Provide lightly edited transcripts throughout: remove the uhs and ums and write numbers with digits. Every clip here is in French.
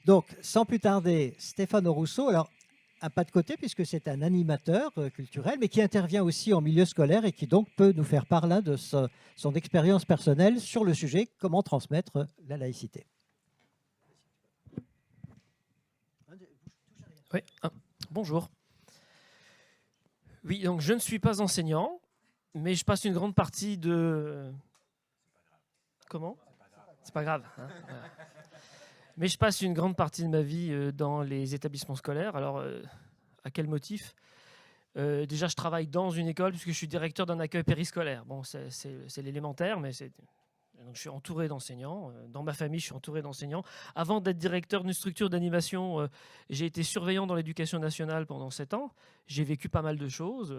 Donc, sans plus tarder, Stéphane Rousseau, alors un pas de côté puisque c'est un animateur culturel, mais qui intervient aussi en milieu scolaire et qui donc peut nous faire part là de son expérience personnelle sur le sujet, comment transmettre la laïcité. Oui, bonjour. Oui, donc je ne suis pas enseignant, mais je passe une grande partie de... Comment? C'est pas grave. Hein, voilà. Mais je passe une grande partie de ma vie dans les établissements scolaires. Alors, à quel motif? Déjà, je travaille dans une école puisque je suis directeur d'un accueil périscolaire. Bon, c'est l'élémentaire, mais donc, je suis entouré d'enseignants. Dans ma famille, je suis entouré d'enseignants. Avant d'être directeur d'une structure d'animation, j'ai été surveillant dans l'éducation nationale pendant 7 ans. J'ai vécu pas mal de choses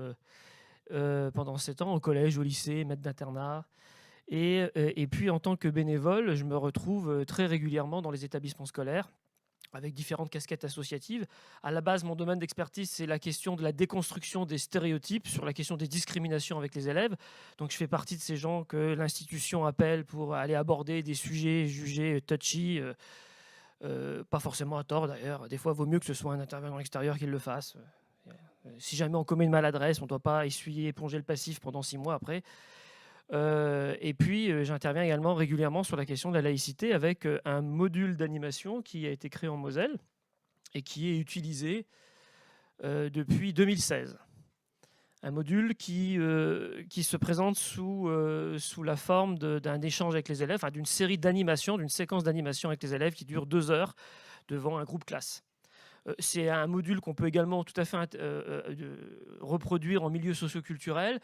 pendant 7 ans, au collège, au lycée, maître d'internat. Et puis, en tant que bénévole, je me retrouve très régulièrement dans les établissements scolaires avec différentes casquettes associatives. À la base, mon domaine d'expertise, c'est la question de la déconstruction des stéréotypes sur la question des discriminations avec les élèves. Donc, je fais partie de ces gens que l'institution appelle pour aller aborder des sujets jugés touchy, pas forcément à tort d'ailleurs. Des fois, il vaut mieux que ce soit un intervenant extérieur qui le fasse. Si jamais on commet une maladresse, on ne doit pas essuyer, éponger le passif pendant 6 mois après. Et puis, j'interviens également régulièrement sur la question de la laïcité avec un module d'animation qui a été créé en Moselle et qui est utilisé depuis 2016. Un module qui se présente sous la forme d'un échange avec les élèves, enfin, d'une série d'animations, d'une séquence d'animation avec les élèves qui dure 2 heures devant un groupe classe. C'est un module qu'on peut également tout à fait reproduire en milieu socioculturel.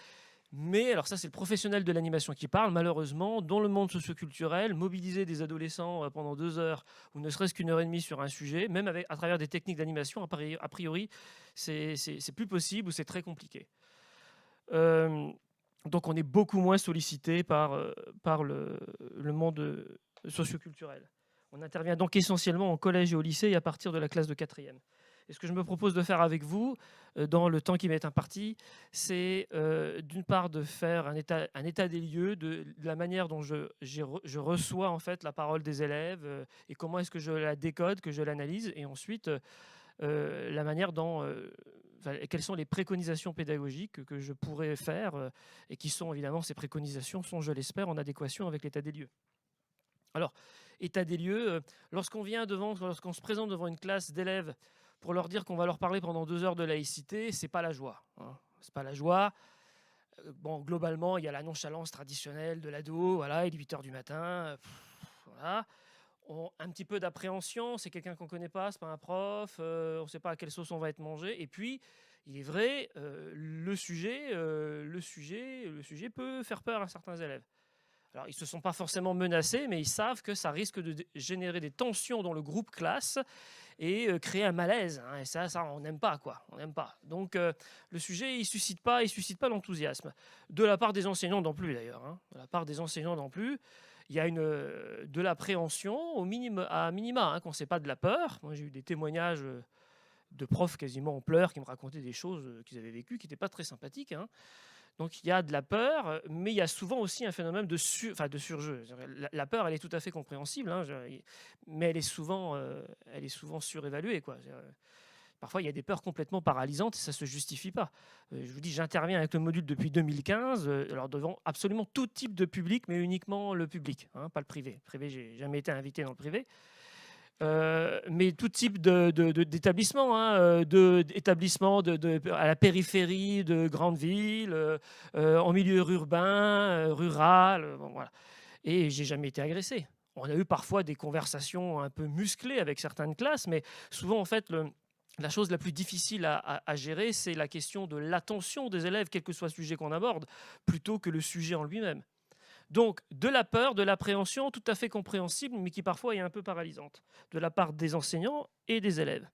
Mais alors ça, c'est le professionnel de l'animation qui parle. Malheureusement, dans le monde socioculturel, mobiliser des adolescents pendant 2 heures ou ne serait-ce qu'une heure et demie sur un sujet, même à travers des techniques d'animation, a priori, c'est plus possible ou c'est très compliqué. Donc on est beaucoup moins sollicité par le monde socioculturel. On intervient donc essentiellement en collège et au lycée et à partir de la classe de 4e. Et ce que je me propose de faire avec vous, dans le temps qui m'est imparti, c'est d'une part de faire un état des lieux de la manière dont je reçois en fait la parole des élèves et comment est-ce que je la décode, que je l'analyse, et ensuite la manière dont, quelles sont les préconisations pédagogiques que je pourrais faire et qui sont évidemment, ces préconisations sont, je l'espère, en adéquation avec l'état des lieux. Alors, état des lieux, lorsqu'on se présente devant une classe d'élèves pour leur dire qu'on va leur parler pendant 2 heures de laïcité, c'est pas la joie. Hein. C'est pas la joie. Bon, globalement, il y a la nonchalance traditionnelle de l'ado, voilà, il est 8 heures du matin, voilà. Un petit peu d'appréhension, c'est quelqu'un qu'on ne connaît pas, c'est pas un prof, on ne sait pas à quelle sauce on va être mangé. Et puis, il est vrai, le sujet peut faire peur à certains élèves. Alors, ils ne se sont pas forcément menacés, mais ils savent que ça risque de générer des tensions dans le groupe classe et créer un malaise. Hein, et ça, on n'aime pas, quoi. On n'aime pas. Donc, le sujet, il suscite pas l'enthousiasme. De la part des enseignants non plus, d'ailleurs. Hein. De la part des enseignants non plus. Il y a de l'appréhension à minima, hein, qu'on ne sait pas de la peur. Moi, j'ai eu des témoignages de profs quasiment en pleurs qui me racontaient des choses qu'ils avaient vécues qui n'étaient pas très sympathiques. Hein. Donc il y a de la peur, mais il y a souvent aussi un phénomène de surjeu. La peur, elle est tout à fait compréhensible, hein, mais elle est souvent surévaluée, quoi. Parfois, il y a des peurs complètement paralysantes et ça ne se justifie pas. Je vous dis, j'interviens avec le module depuis 2015, alors devant absolument tout type de public, mais uniquement le public, hein, pas le privé. Le privé, j'ai jamais été invité dans le privé. Mais tout type d'établissement, hein, d'établissements à la périphérie de grandes villes, en milieu urbain, rural, bon, voilà. Et j'ai jamais été agressé. On a eu parfois des conversations un peu musclées avec certaines classes, mais souvent, en fait, la chose la plus difficile à gérer, c'est la question de l'attention des élèves, quel que soit le sujet qu'on aborde, plutôt que le sujet en lui-même. Donc, de la peur, de l'appréhension, tout à fait compréhensible, mais qui parfois est un peu paralysante, de la part des enseignants et des élèves.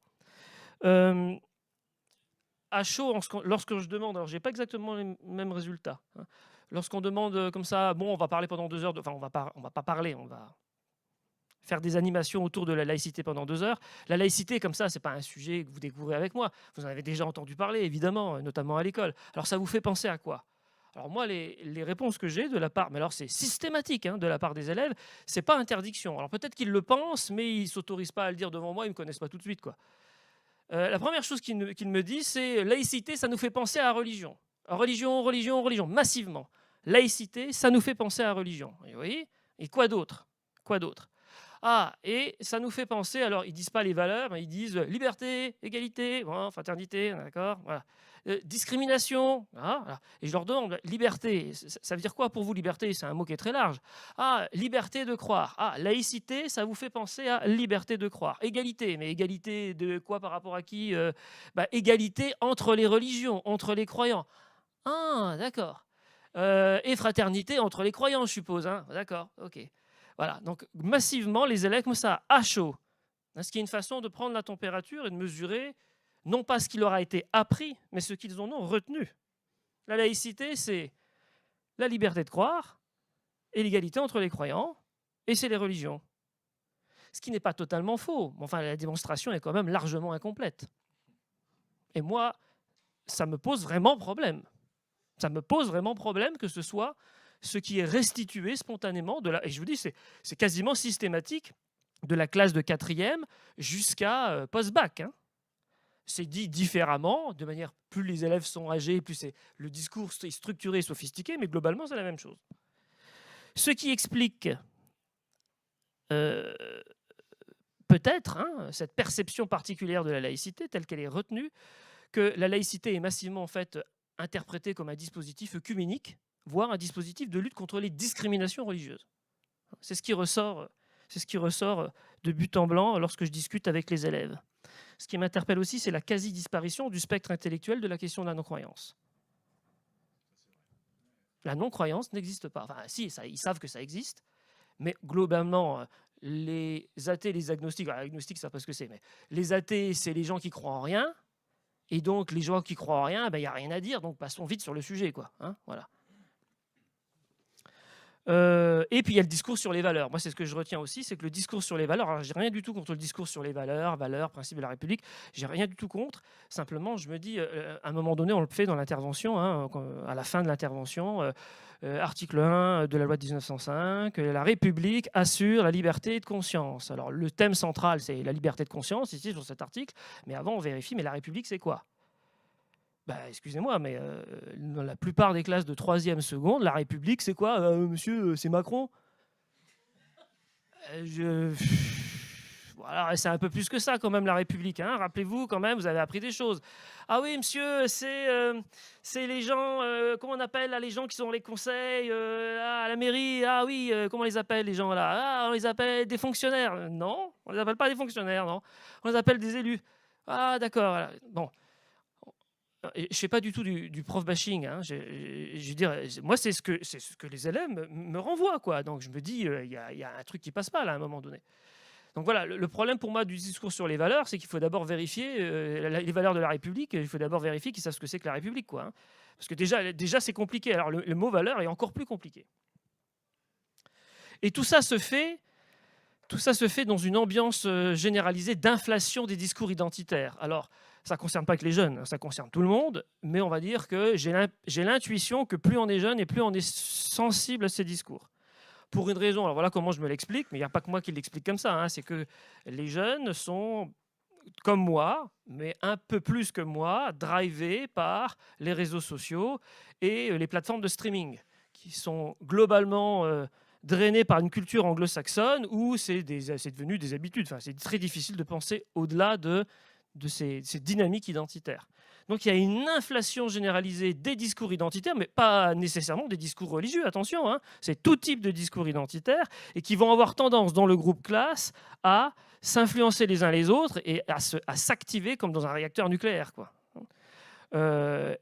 À chaud, lorsque je demande, alors j'ai pas exactement les mêmes résultats. Hein. Lorsqu'on demande comme ça, bon, on va parler pendant 2 heures, enfin, on va pas parler, on va faire des animations autour de la laïcité pendant 2 heures. La laïcité, comme ça, c'est pas un sujet que vous découvrez avec moi. Vous en avez déjà entendu parler, évidemment, notamment à l'école. Alors, ça vous fait penser à quoi ? Alors moi, les réponses que j'ai de la part, mais alors c'est systématique hein, de la part des élèves, c'est pas interdiction. Alors peut-être qu'ils le pensent, mais ils s'autorisent pas à le dire devant moi, ils me connaissent pas tout de suite, quoi. La première chose qu'ils me disent, c'est laïcité, ça nous fait penser à la religion. Religion, religion, religion, massivement. Laïcité, ça nous fait penser à la religion. Et vous voyez? Et quoi d'autre? Quoi d'autre? Ah, et ça nous fait penser, alors ils disent pas les valeurs, mais ils disent liberté, égalité, bon, fraternité, d'accord, voilà. Discrimination, ah, voilà. Et je leur demande, liberté, ça veut dire quoi pour vous liberté? C'est un mot qui est très large. Ah, liberté de croire. Ah, laïcité, ça vous fait penser à liberté de croire. Égalité, mais égalité de quoi par rapport à qui? Égalité entre les religions, entre les croyants. Ah, d'accord. Et fraternité entre les croyants, je suppose. Hein. D'accord, ok. Voilà, donc massivement, les élèves comme ça, à chaud. Ce qui est une façon de prendre la température et de mesurer, non pas ce qui leur a été appris, mais ce qu'ils en ont retenu. La laïcité, c'est la liberté de croire et l'égalité entre les croyants, et c'est les religions. Ce qui n'est pas totalement faux. Enfin, la démonstration est quand même largement incomplète. Et moi, ça me pose vraiment problème. Ça me pose vraiment problème que ce soit ce qui est restitué spontanément, et je vous dis, c'est quasiment systématique, de la classe de 4e jusqu'à post-bac. Hein. C'est dit différemment, de manière, plus les élèves sont âgés, plus le discours est structuré et sophistiqué, mais globalement, c'est la même chose. Ce qui explique peut-être hein, cette perception particulière de la laïcité, telle qu'elle est retenue, que la laïcité est massivement en fait interprétée comme un dispositif œcuménique, voire un dispositif de lutte contre les discriminations religieuses. C'est ce qui ressort de but en blanc lorsque je discute avec les élèves. Ce qui m'interpelle aussi, c'est la quasi-disparition du spectre intellectuel de la question de la non-croyance. La non-croyance n'existe pas. Enfin, si, ils savent que ça existe, mais globalement, les athées, les agnostiques, alors, agnostiques, ça ne sait pas ce que c'est, mais les athées, c'est les gens qui croient en rien, et donc les gens qui croient en rien, il n'y a rien à dire, donc passons vite sur le sujet, quoi. Hein, voilà. Et puis il y a le discours sur les valeurs. Moi, c'est ce que je retiens aussi, c'est que le discours sur les valeurs, alors j'ai rien du tout contre le discours sur les valeurs, principes de la République, j'ai rien du tout contre. Simplement, je me dis, à un moment donné, on le fait dans l'intervention, hein, à la fin de l'intervention, article 1 de la loi de 1905, la République assure la liberté de conscience. Alors le thème central, c'est la liberté de conscience, ici, sur cet article, mais avant, on vérifie, mais la République, c'est quoi? Excusez-moi, mais dans la plupart des classes de 3e seconde, la République, c'est quoi? Monsieur, c'est Macron? Voilà, c'est un peu plus que ça quand même, la République. Hein. Rappelez-vous, quand même, vous avez appris des choses. Ah oui, monsieur, c'est les gens, comment on appelle là, les gens qui sont les conseils à la mairie? Ah oui, comment on les appelle les gens là? Ah, on les appelle des fonctionnaires. Non, on les appelle pas des fonctionnaires, non. On les appelle des élus. Ah d'accord, voilà. Bon. Je ne fais pas du tout du prof bashing. Hein. Je veux dire, moi, c'est ce que les élèves me renvoient. Quoi. Donc, je me dis, il y a un truc qui ne passe pas là, à un moment donné. Donc, voilà, le problème pour moi du discours sur les valeurs, c'est qu'il faut d'abord vérifier les valeurs de la République. Il faut d'abord vérifier qu'ils savent ce que c'est que la République. Quoi, hein. Parce que déjà c'est compliqué. Alors, le mot valeur est encore plus compliqué. Et tout ça se fait dans une ambiance généralisée d'inflation des discours identitaires. Alors, ça ne concerne pas que les jeunes, ça concerne tout le monde, mais on va dire que j'ai l'intuition que plus on est jeune et plus on est sensible à ces discours. Pour une raison, alors voilà comment je me l'explique, mais il n'y a pas que moi qui l'explique comme ça, hein, c'est que les jeunes sont, comme moi, mais un peu plus que moi, drivés par les réseaux sociaux et les plateformes de streaming, qui sont globalement drainées par une culture anglo-saxonne où c'est devenu des habitudes. Enfin, c'est très difficile de penser au-delà de ces dynamiques identitaires. Donc il y a une inflation généralisée des discours identitaires, mais pas nécessairement des discours religieux, attention, hein. C'est tout type de discours identitaires et qui vont avoir tendance dans le groupe classe à s'influencer les uns les autres et à s'activer comme dans un réacteur nucléaire, quoi.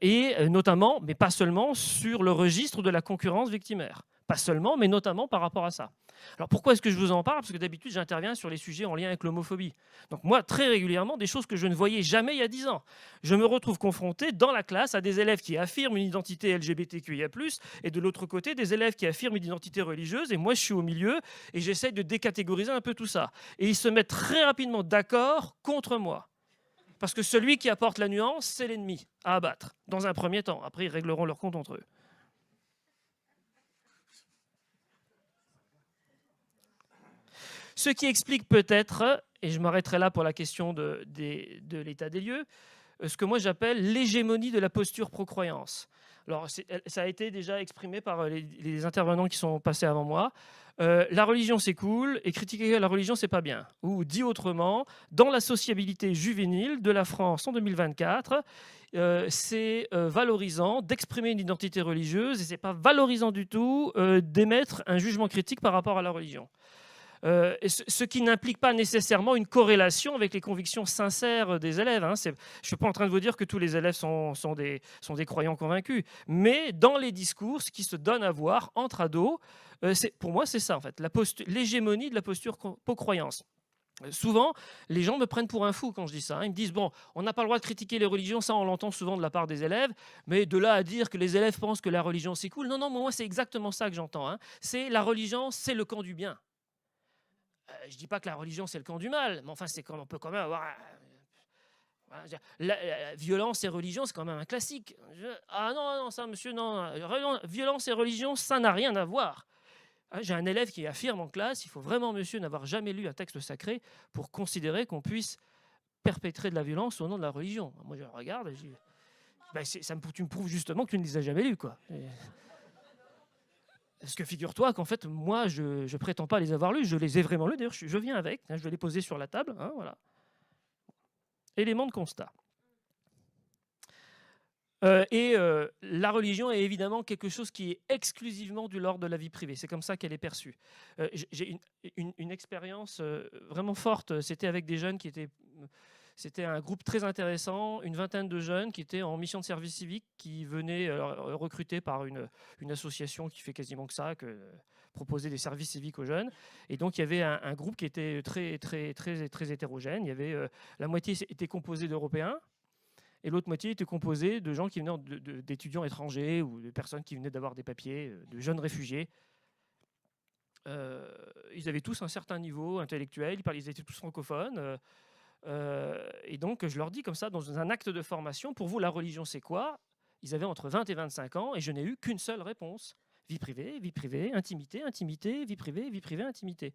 Et notamment, mais pas seulement, sur le registre de la concurrence victimaire. Pas seulement, mais notamment par rapport à ça. Alors pourquoi est-ce que je vous en parle? Parce que d'habitude, j'interviens sur les sujets en lien avec l'homophobie. Donc moi, très régulièrement, des choses que je ne voyais jamais il y a 10 ans. Je me retrouve confronté dans la classe à des élèves qui affirment une identité LGBTQIA+, et de l'autre côté, des élèves qui affirment une identité religieuse, et moi, je suis au milieu, et j'essaye de décatégoriser un peu tout ça. Et ils se mettent très rapidement d'accord contre moi. Parce que celui qui apporte la nuance, c'est l'ennemi à abattre, dans un premier temps. Après, ils régleront leur compte entre eux. Ce qui explique peut-être, et je m'arrêterai là pour la question de l'état des lieux, ce que moi j'appelle l'hégémonie de la posture pro-croyance. Alors, ça a été déjà exprimé par les intervenants qui sont passés avant moi. La religion c'est cool et critiquer la religion c'est pas bien. Ou dit autrement, dans la sociabilité juvénile de la France en 2024, c'est valorisant d'exprimer une identité religieuse et c'est pas valorisant du tout d'émettre un jugement critique par rapport à la religion. Ce qui n'implique pas nécessairement une corrélation avec les convictions sincères des élèves. Hein. Je ne suis pas en train de vous dire que tous les élèves sont des croyants convaincus, mais dans les discours, ce qui se donne à voir entre ados, pour moi c'est ça en fait, l'hégémonie de la posture pro-croyance. Souvent, les gens me prennent pour un fou quand je dis ça. Ils me disent, bon, on n'a pas le droit de critiquer les religions, ça on l'entend souvent de la part des élèves, mais de là à dire que les élèves pensent que la religion c'est cool, non, moi c'est exactement ça que j'entends. Hein. C'est la religion, c'est le camp du bien. Je ne dis pas que la religion c'est le camp du mal, mais enfin on peut quand même avoir... La violence et religion, c'est quand même un classique. Ah non, ça monsieur, non. Violence et religion, ça n'a rien à voir. J'ai un élève qui affirme en classe, il faut vraiment, monsieur, n'avoir jamais lu un texte sacré pour considérer qu'on puisse perpétrer de la violence au nom de la religion. Moi, je le regarde et je dis, tu me prouves justement que tu ne les as jamais lus, quoi. Parce que figure-toi qu'en fait, moi, je ne prétends pas les avoir lus, je les ai vraiment lus. D'ailleurs, je viens avec, je vais les poser sur la table. Hein, voilà. Élément de constat. La religion est évidemment quelque chose qui est exclusivement de l'ordre de la vie privée. C'est comme ça qu'elle est perçue. J'ai une expérience vraiment forte. C'était avec des jeunes qui étaient... C'était un groupe très intéressant, une vingtaine de jeunes qui étaient en mission de service civique, qui venaient recrutés par une association qui fait quasiment que ça, proposer des services civiques aux jeunes. Et donc il y avait un groupe qui était très hétérogène. Il y avait la moitié était composée d'Européens et l'autre moitié était composée de gens qui venaient d'étudiants étrangers ou de personnes qui venaient d'avoir des papiers, de jeunes réfugiés. Ils avaient tous un certain niveau intellectuel, ils étaient tous francophones. Et donc, je leur dis comme ça, dans un acte de formation, pour vous, la religion, c'est quoi? Ils avaient entre 20 et 25 ans et je n'ai eu qu'une seule réponse. Vie privée, intimité, vie privée, intimité.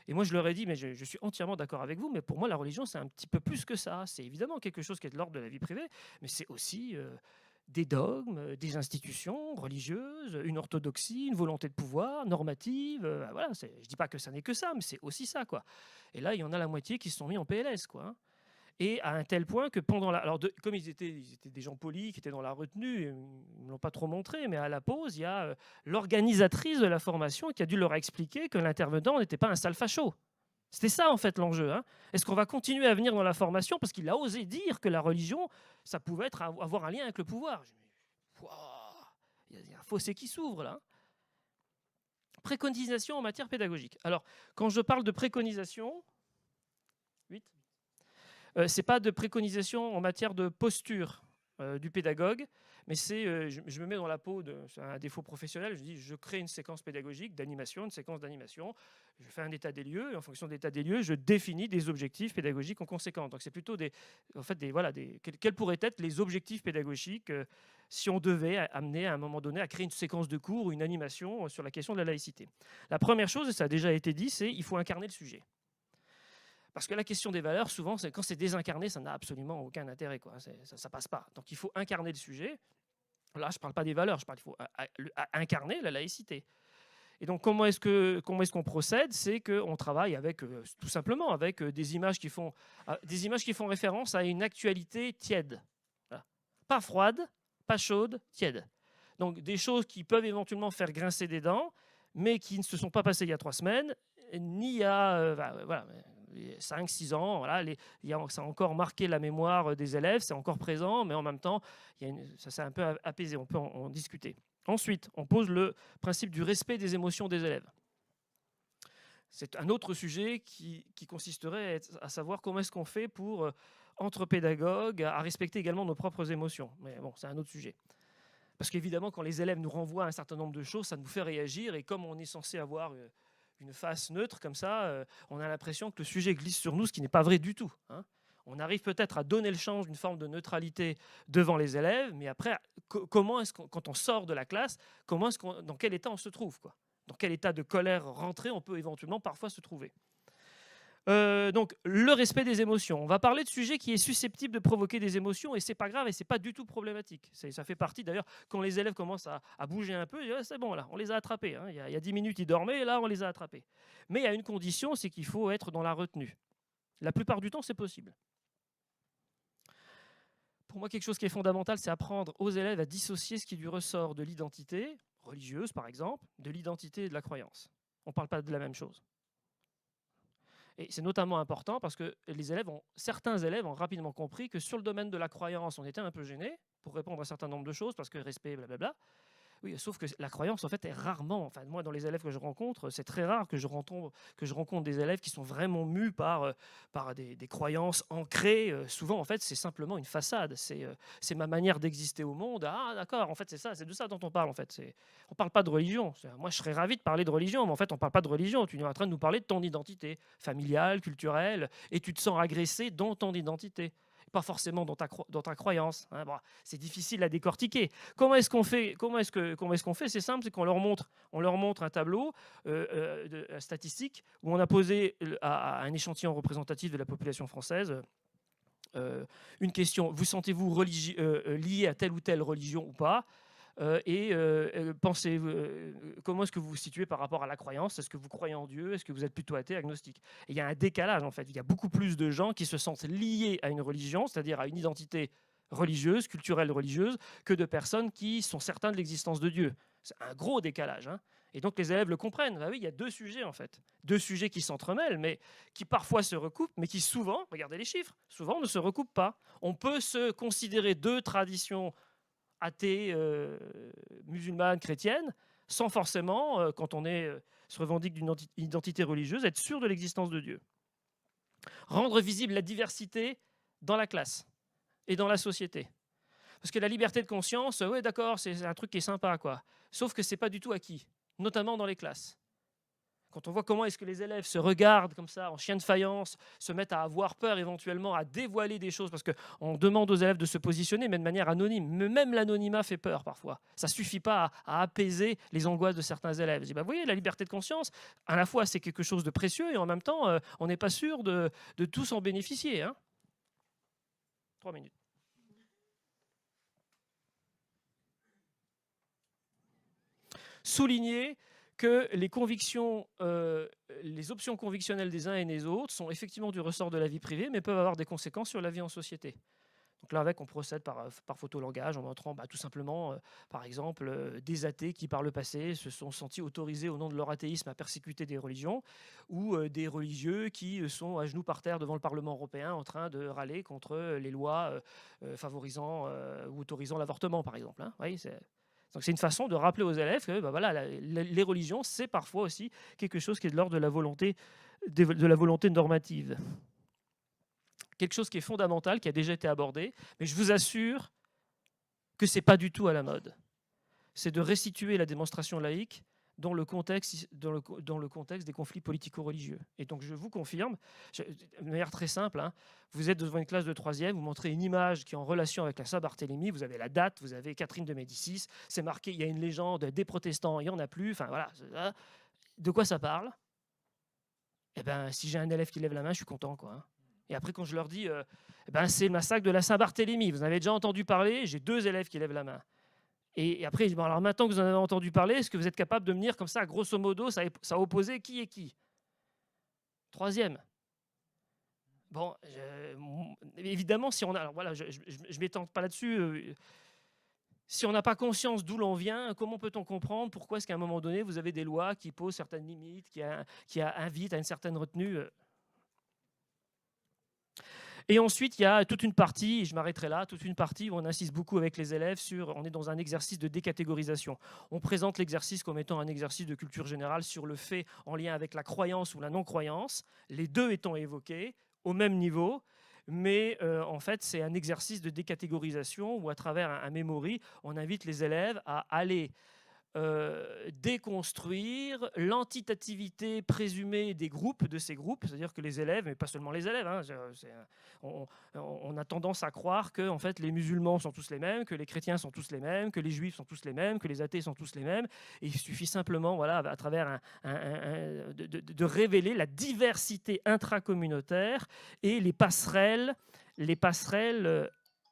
Et moi, je leur ai dit, mais je suis entièrement d'accord avec vous, mais pour moi, la religion, c'est un petit peu plus que ça. C'est évidemment quelque chose qui est de l'ordre de la vie privée, mais c'est aussi des dogmes, des institutions religieuses, une orthodoxie, une volonté de pouvoir, normative. Voilà, je ne dis pas que ça n'est que ça, mais c'est aussi ça, quoi. Et là, il y en a la moitié qui se sont mis en PLS, quoi. Hein. Et à un tel point que pendant comme ils étaient des gens polis, qui étaient dans la retenue, ils ne me l'ont pas trop montré, mais à la pause, il y a l'organisatrice de la formation qui a dû leur expliquer que l'intervenant n'était pas un sale facho. C'était ça, en fait, l'enjeu. Hein. Est-ce qu'on va continuer à venir dans la formation parce qu'il a osé dire que la religion, ça pouvait avoir un lien avec le pouvoir? Il y a un fossé qui s'ouvre, là. Préconisation en matière pédagogique. Alors, quand je parle de préconisation... 8 c'est pas de préconisation en matière de posture du pédagogue, mais je me mets dans la peau c'est un défaut professionnel, je crée une séquence pédagogique d'animation, une séquence d'animation, je fais un état des lieux, et en fonction de l'état des lieux, je définis des objectifs pédagogiques en conséquence. Donc c'est plutôt quels pourraient être les objectifs pédagogiques si on devait amener à un moment donné à créer une séquence de cours ou une animation sur la question de la laïcité. La première chose, et ça a déjà été dit, c'est qu'il faut incarner le sujet. Parce que la question des valeurs, souvent, quand c'est désincarné, ça n'a absolument aucun intérêt, quoi. Ça passe pas. Donc il faut incarner le sujet. Là, je ne parle pas des valeurs, il faut incarner la laïcité. Et donc, comment est-ce qu'on procède? C'est qu'on travaille tout simplement avec des images qui font référence à une actualité tiède. Voilà. Pas froide, pas chaude, tiède. Donc des choses qui peuvent éventuellement faire grincer des dents, mais qui ne se sont pas passées il y a 3 semaines, ni il y a... voilà. 5-6 ans, voilà, ça a encore marqué la mémoire des élèves, c'est encore présent, mais en même temps, ça s'est un peu apaisé, on peut en discuter. Ensuite, on pose le principe du respect des émotions des élèves. C'est un autre sujet qui consisterait à savoir comment est-ce qu'on fait pour, entre pédagogues, à respecter également nos propres émotions. Mais bon, c'est un autre sujet. Parce qu'évidemment, quand les élèves nous renvoient un certain nombre de choses, ça nous fait réagir, et comme on est censé avoir... une face neutre comme ça, on a l'impression que le sujet glisse sur nous, ce qui n'est pas vrai du tout. Hein. On arrive peut-être à donner le change d'une forme de neutralité devant les élèves, mais après, comment est-ce quand on sort de la classe, dans quel état on se trouve, quoi? Dans quel état de colère rentrée on peut éventuellement parfois se trouver? Donc, le respect des émotions. On va parler de sujets qui est susceptible de provoquer des émotions et c'est pas grave et c'est pas du tout problématique. Ça fait partie d'ailleurs quand les élèves commencent à bouger un peu, c'est bon là, on les a attrapés. Hein. Il y a 10 minutes ils dormaient et là on les a attrapés. Mais il y a une condition, c'est qu'il faut être dans la retenue. La plupart du temps, c'est possible. Pour moi, quelque chose qui est fondamental, c'est apprendre aux élèves à dissocier ce qui lui ressort de l'identité religieuse, par exemple, de l'identité et de la croyance. On ne parle pas de la même chose. Et c'est notamment important parce que certains élèves ont rapidement compris que sur le domaine de la croyance, on était un peu gêné pour répondre à un certain nombre de choses parce que respect, blablabla. Oui, sauf que la croyance, en fait, est rarement, enfin, moi, dans les élèves que je rencontre, c'est très rare que je rencontre des élèves qui sont vraiment mus par des croyances ancrées. Souvent, en fait, c'est simplement une façade. C'est ma manière d'exister au monde. Ah, d'accord, en fait, c'est de ça dont on parle, en fait. On ne parle pas de religion. Moi, je serais ravi de parler de religion, mais en fait, on ne parle pas de religion. Tu es en train de nous parler de ton identité familiale, culturelle, et tu te sens agressé dans ton identité. Pas forcément dans ta croyance. Hein. Bon, c'est difficile à décortiquer. Comment est-ce qu'on fait? C'est simple, c'est qu'on leur montre un tableau statistique où on a posé à un échantillon représentatif de la population française une question. Vous sentez-vous lié à telle ou telle religion ou pas? Pensez, comment est-ce que vous vous situez par rapport à la croyance? Est-ce que vous croyez en Dieu? Est-ce que vous êtes plutôt athée, agnostique? Et il y a un décalage en fait. Il y a beaucoup plus de gens qui se sentent liés à une religion, c'est-à-dire à une identité religieuse, culturelle religieuse, que de personnes qui sont certains de l'existence de Dieu. C'est un gros décalage. Hein. Et donc les élèves le comprennent. Ah oui, il y a deux sujets en fait. Deux sujets qui s'entremêlent, mais qui parfois se recoupent, mais qui souvent, regardez les chiffres, souvent ne se recoupent pas. On peut se considérer deux traditions athée, musulmane, chrétienne, sans forcément, quand on se revendique d'une identité religieuse, être sûr de l'existence de Dieu. Rendre visible la diversité dans la classe et dans la société. Parce que la liberté de conscience, oui, d'accord, c'est un truc qui est sympa, quoi. Sauf que c'est pas du tout acquis, notamment dans les classes. Quand on voit comment est-ce que les élèves se regardent comme ça, en chien de faïence, se mettent à avoir peur éventuellement, à dévoiler des choses, parce qu'on demande aux élèves de se positionner, mais de manière anonyme. Mais même l'anonymat fait peur parfois. Ça ne suffit pas à apaiser les angoisses de certains élèves. Je dis, vous voyez, la liberté de conscience, à la fois c'est quelque chose de précieux, et en même temps, on n'est pas sûr de tous en bénéficier. Hein. 3 minutes. Souligner que les convictions, les options convictionnelles des uns et des autres sont effectivement du ressort de la vie privée, mais peuvent avoir des conséquences sur la vie en société. Donc là, on procède par photolangage en montrant tout simplement, par exemple, des athées qui, par le passé, se sont sentis autorisés au nom de leur athéisme à persécuter des religions, ou des religieux qui sont à genoux par terre devant le Parlement européen en train de râler contre les lois favorisant ou autorisant l'avortement, par exemple. Hein. Oui, donc c'est une façon de rappeler aux élèves que voilà, les religions, c'est parfois aussi quelque chose qui est de l'ordre de la volonté normative. Quelque chose qui est fondamental, qui a déjà été abordé, mais je vous assure que ce n'est pas du tout à la mode. C'est de restituer la démonstration laïque dans le contexte des conflits politico-religieux. Et donc je vous confirme, de manière très simple, hein, vous êtes devant une classe de 3e, vous montrez une image qui est en relation avec la Saint-Barthélemy, vous avez la date, vous avez Catherine de Médicis, c'est marqué, il y a une légende des protestants, il n'y en a plus, enfin voilà. De quoi ça parle? Eh bien, si j'ai un élève qui lève la main, je suis content, quoi. Hein. Et après, quand je leur dis, c'est le massacre de la Saint-Barthélemy, vous en avez déjà entendu parler, j'ai 2 élèves qui lèvent la main. Et après, bon, alors maintenant que vous en avez entendu parler, est-ce que vous êtes capable de me dire comme ça, grosso modo, ça a opposé qui et qui? 3e. Bon, évidemment, si on a... Alors voilà, je ne m'étends pas là-dessus. Si on n'a pas conscience d'où l'on vient, comment peut-on comprendre pourquoi est-ce qu'à un moment donné, vous avez des lois qui posent certaines limites, qui invitent à une certaine retenue? Et ensuite, il y a toute une partie, et je m'arrêterai là, toute une partie où on insiste beaucoup avec les élèves on est dans un exercice de décatégorisation. On présente l'exercice comme étant un exercice de culture générale sur le fait en lien avec la croyance ou la non-croyance, les deux étant évoqués au même niveau, mais en fait, c'est un exercice de décatégorisation où à travers un memory, on invite les élèves à aller déconstruire l'antitativité présumée des groupes, de ces groupes, c'est-à-dire que les élèves, mais pas seulement les élèves, hein, on a tendance à croire que en fait, les musulmans sont tous les mêmes, que les chrétiens sont tous les mêmes, que les juifs sont tous les mêmes, que les athées sont tous les mêmes. Et il suffit simplement, voilà, à travers de révéler la diversité intracommunautaire et les passerelles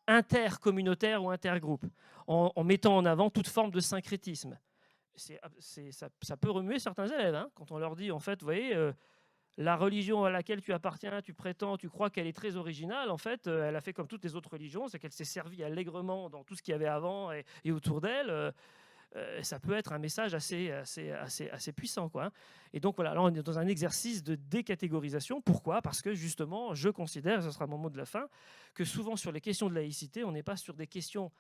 intercommunautaires ou intergroupes, en mettant en avant toute forme de syncrétisme. Ça peut remuer certains élèves, hein, quand on leur dit, en fait, vous voyez, la religion à laquelle tu appartiens, tu prétends, tu crois qu'elle est très originale, en fait, elle a fait comme toutes les autres religions, c'est qu'elle s'est servie allègrement dans tout ce qu'il y avait avant et autour d'elle. Ça peut être un message assez puissant, quoi. Et donc voilà, là on est dans un exercice de décatégorisation. Pourquoi ? Parce que justement, je considère, et ce sera mon mot de la fin, que souvent sur les questions de laïcité, on n'est pas sur des questions.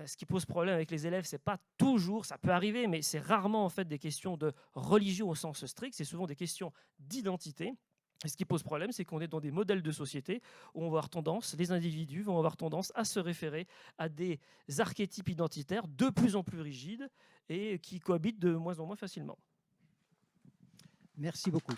Ce qui pose problème avec les élèves, c'est pas toujours, ça peut arriver, mais c'est rarement en fait des questions de religion au sens strict. C'est souvent des questions d'identité. Et ce qui pose problème, c'est qu'on est dans des modèles de société où on va avoir tendance, les individus vont avoir tendance à se référer à des archétypes identitaires de plus en plus rigides et qui cohabitent de moins en moins facilement. Merci beaucoup.